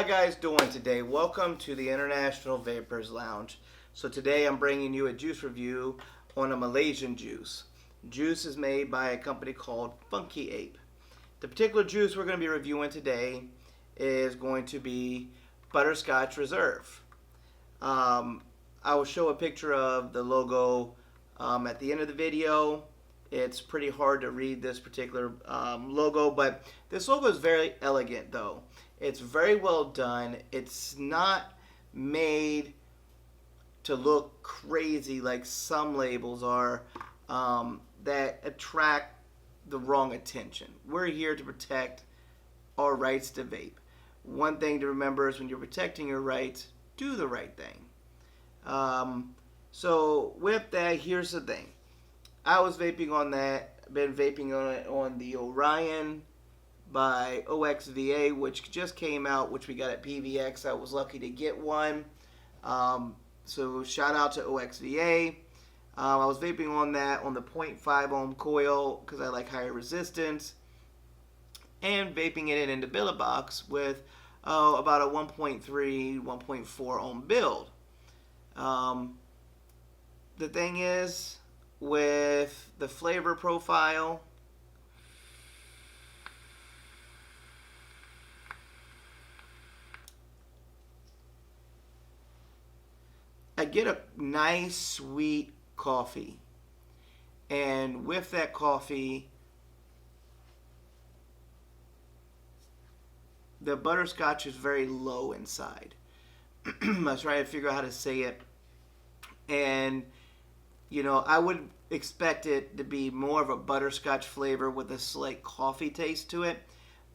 guys doing today? Welcome to the International Vapers Lounge. So today I'm bringing you a juice review on a Malaysian juice. Juice is made by a company called Funky Ape. The particular juice we're going to be reviewing today is going to be Butterscotch Reserve. I will show a picture of the logo at the end of the video. It's pretty hard to read this particular logo, but this logo is very elegant though. It's very well done. It's not made to look crazy like some labels are that attract the wrong attention. We're here to protect our rights to vape. One thing to remember is when you're protecting your rights, do the right thing. So with that, here's the thing. I was vaping on that, been vaping on it on the Orion by OXVA, which just came out, which we got at PVX. I was lucky to get one. So shout out to OXVA. I was vaping on that on the 0.5 ohm coil because I like higher resistance, and vaping it in the billet box with about a 1.3, 1.4 ohm build. The thing is, with the flavor profile, I get a nice sweet coffee, and with that coffee, the butterscotch is very low inside. I was trying to figure out how to say it, and you know, I would expect it to be more of a butterscotch flavor with a slight coffee taste to it,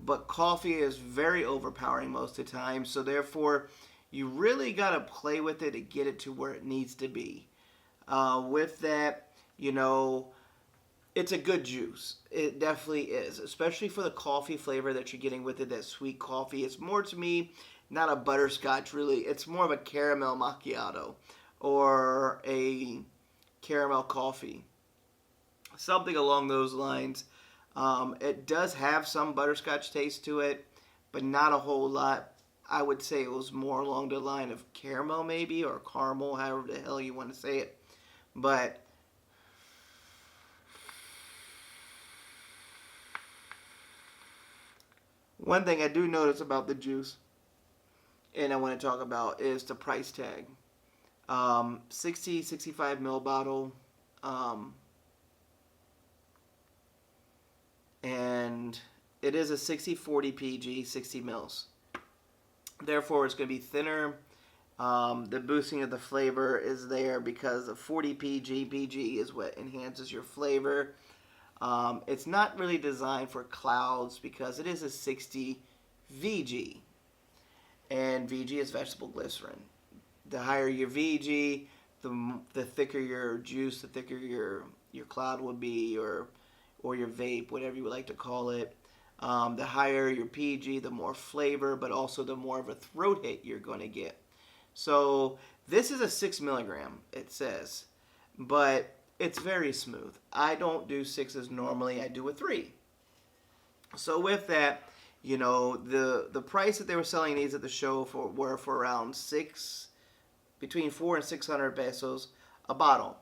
but coffee is very overpowering most of the time, so therefore you really got to play with it to get it to where it needs to be. With that, you know, it's a good juice. It definitely is, especially for the coffee flavor that you're getting with it, that sweet coffee. It's more, to me, not a butterscotch really. It's more of a caramel macchiato or a caramel coffee, something along those lines. It does have some butterscotch taste to it, but not a whole lot. I would say it was more along the line of caramel maybe, or caramel, however the hell you want to say it. But one thing I do notice about the juice, and I want to talk about, is the price tag. 65 ml bottle, and it is a 60-40 PG, 60 mils. Therefore, it's going to be thinner. The boosting of the flavor is there because of 40 PG. PG is what enhances your flavor. It's not really designed for clouds because it is a 60 VG, and VG is vegetable glycerin. The higher your VG, the thicker your juice, the thicker your cloud will be, or your vape, whatever you would like to call it. The higher your PG, the more flavor, but also the more of a throat hit you're going to get. So this is a 6 milligram, it says, but it's very smooth. I don't do 6s normally. I do a 3. So with that, you know, the price that they were selling these at the show were for around between 400 and 600 pesos a bottle.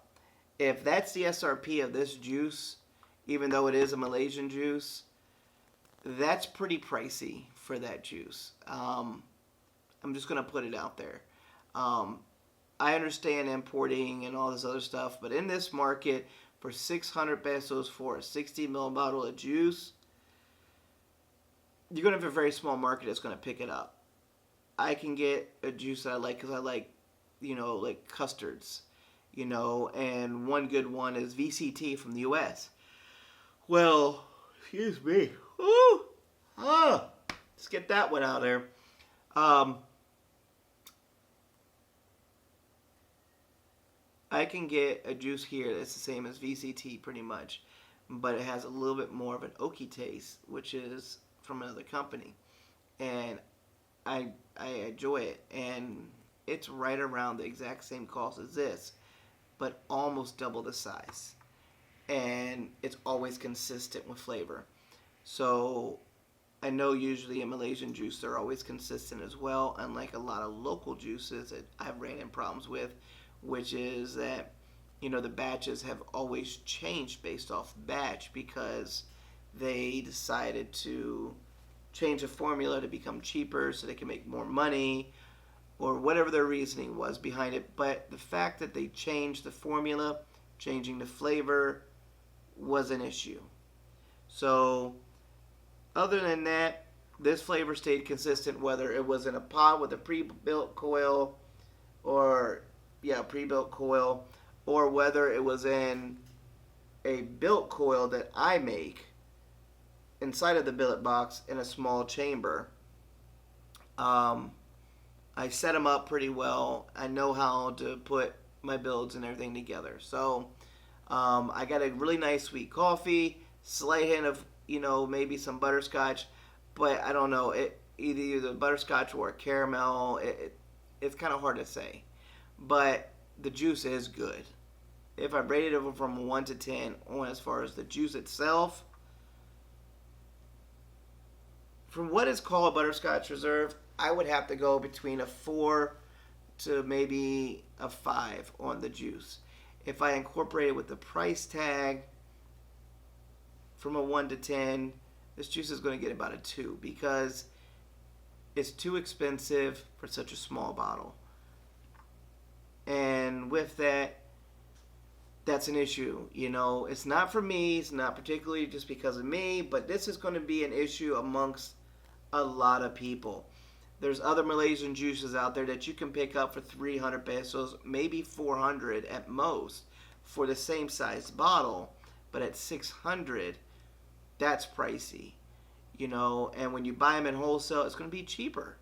If that's the SRP of this juice, even though it is a Malaysian juice, that's pretty pricey for that juice. I'm just going to put it out there. I understand importing and all this other stuff, but in this market, for 600 pesos for a 60 ml bottle of juice, you're going to have a very small market that's going to pick it up. I can get a juice that I like because I like, you know, like custards, you know, and one good one is VCT from the US. Well, excuse me. Ooh, let's get that one out there. I can get a juice here that's the same as VCT pretty much, but it has a little bit more of an oaky taste, which is from another company, and I enjoy it, and it's right around the exact same cost as this, but almost double the size, and it's always consistent with flavor. So I know usually in Malaysian juice they're always consistent as well, unlike a lot of local juices that I've ran into problems with, which is that, the batches have always changed based off batch because they decided to change the formula to become cheaper so they can make more money, or whatever their reasoning was behind it. But the fact that they changed the formula, changing the flavor, was an issue. So other than that, this flavor stayed consistent whether it was in a pod with a pre-built coil or pre-built coil, or whether it was in a built coil that I make inside of the billet box in a small chamber. I set them up pretty well. I know how to put my builds and everything together. So I got a really nice sweet coffee, slight hint of, maybe some butterscotch, but I don't know. Either butterscotch or caramel. It's kind of hard to say. But the juice is good. If I rated it from 1 to 10 on as far as the juice itself, from what is called Butterscotch Reserve, I would have to go between a 4 to maybe a 5 on the juice. If I incorporate it with the price tag from a 1 to 10, this juice is going to get about a 2 because it's too expensive for such a small bottle. And with that, that's an issue. It's not for me. It's not particularly just because of me, but this is going to be an issue amongst a lot of people. There's other Malaysian juices out there that you can pick up for 300 pesos, maybe 400 at most, for the same size bottle. But at 600, that's pricey. And when you buy them in wholesale, it's going to be cheaper.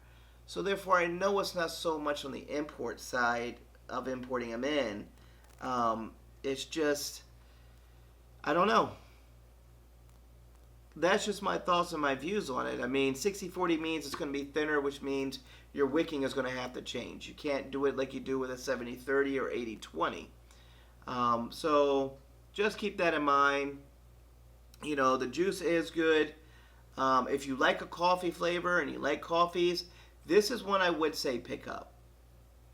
So therefore, I know it's not so much on the import side of importing them in. It's just, I don't know. That's just my thoughts and my views on it. I mean, 60-40 means it's going to be thinner, which means your wicking is going to have to change. You can't do it like you do with a 70-30 or 80-20. So just keep that in mind. The juice is good. If you like a coffee flavor and you like coffees, this is one I would say pick up.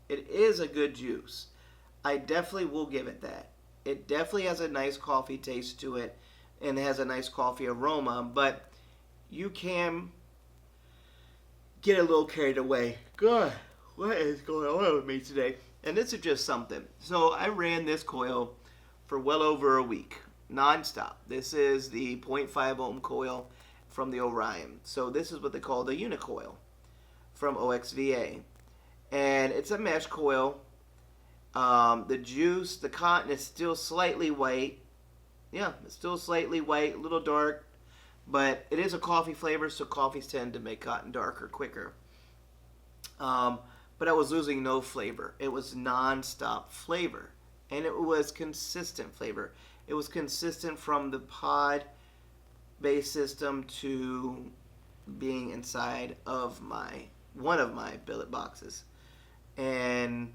It is a good juice. I definitely will give it that. It definitely has a nice coffee taste to it and has a nice coffee aroma, but you can get a little carried away. God, what is going on with me today? And this is just something. So I ran this coil for well over a week, non-stop. This is the 0.5 ohm coil from the Orion. So this is what they call the unicoil from OXVA. And it's a mesh coil. The juice, the cotton is still slightly white. Yeah, it's still slightly white, a little dark. But it is a coffee flavor, so coffees tend to make cotton darker quicker. But I was losing no flavor. It was non-stop flavor. And it was consistent flavor. It was consistent from the pod-based system to being inside of one of my billet boxes. And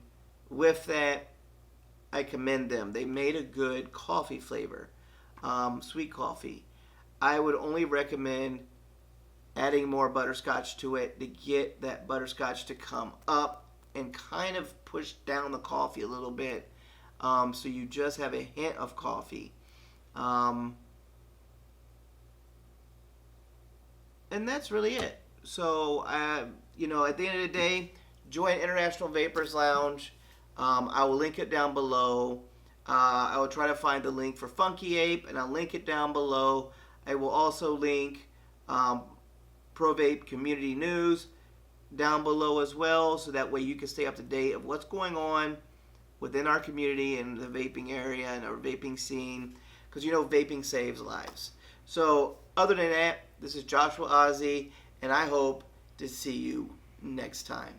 with that, I commend them. They made a good coffee flavor, sweet coffee. I would only recommend adding more butterscotch to it to get that butterscotch to come up and kind of push down the coffee a little bit, so you just have a hint of coffee. And that's really it. So, at the end of the day, join International Vapers Lounge. I will link it down below. I will try to find the link for Funky Ape, and I'll link it down below. I will also link ProVape Community News down below as well, so that way you can stay up to date of what's going on within our community and the vaping area and our vaping scene, because vaping saves lives. So other than that, this is Joshua Ozzie, and I hope to see you next time.